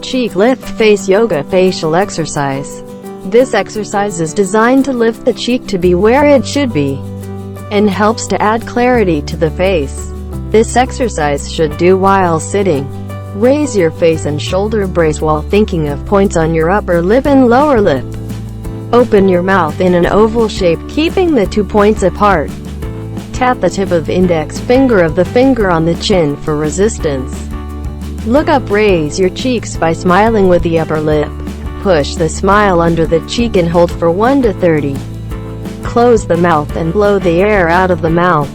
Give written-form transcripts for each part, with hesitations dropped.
cheek lift face yoga facial exercise. This exercise is designed to lift the cheek to be where it should be and helps to add clarity to the face. This exercise should do while sitting. Raise your face and shoulder brace while thinking of points on your upper lip and lower lip. Open your mouth in an oval shape, keeping the 2 points apart. Tap the tip of index finger of the finger on the chin for resistance. Look up, raise your cheeks by smiling with the upper lip. Push the smile under the cheek and hold for 1 to 30. Close the mouth and blow the air out of the mouth.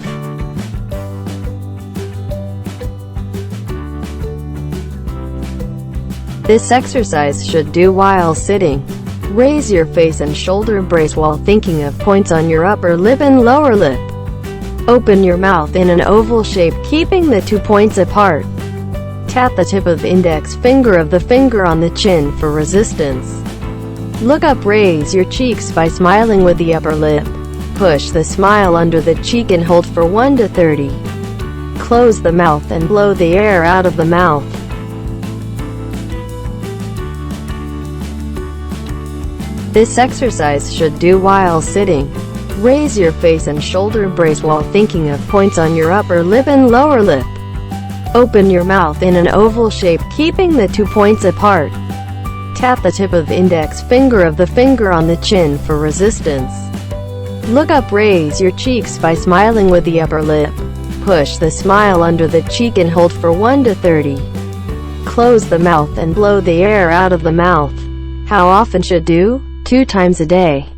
This exercise should do while sitting. Raise your face and shoulder brace while thinking of points on your upper lip and lower lip. Open your mouth in an oval shape, keeping the 2 points apart. Tap the tip of index finger of the finger on the chin for resistance. Look up, raise your cheeks by smiling with the upper lip. Push the smile under the cheek and hold for 1 to 30. Close the mouth and blow the air out of the mouth. This exercise should do while sitting. Raise your face and shoulder brace while thinking of points on your upper lip and lower lip. Open your mouth in an oval shape, keeping the 2 points apart. Tap the tip of index finger of the finger on the chin for resistance. Look up, raise your cheeks by smiling with the upper lip. Push the smile under the cheek and hold for 1 to 30. Close the mouth and blow the air out of the mouth. How often should do? 2 times a day.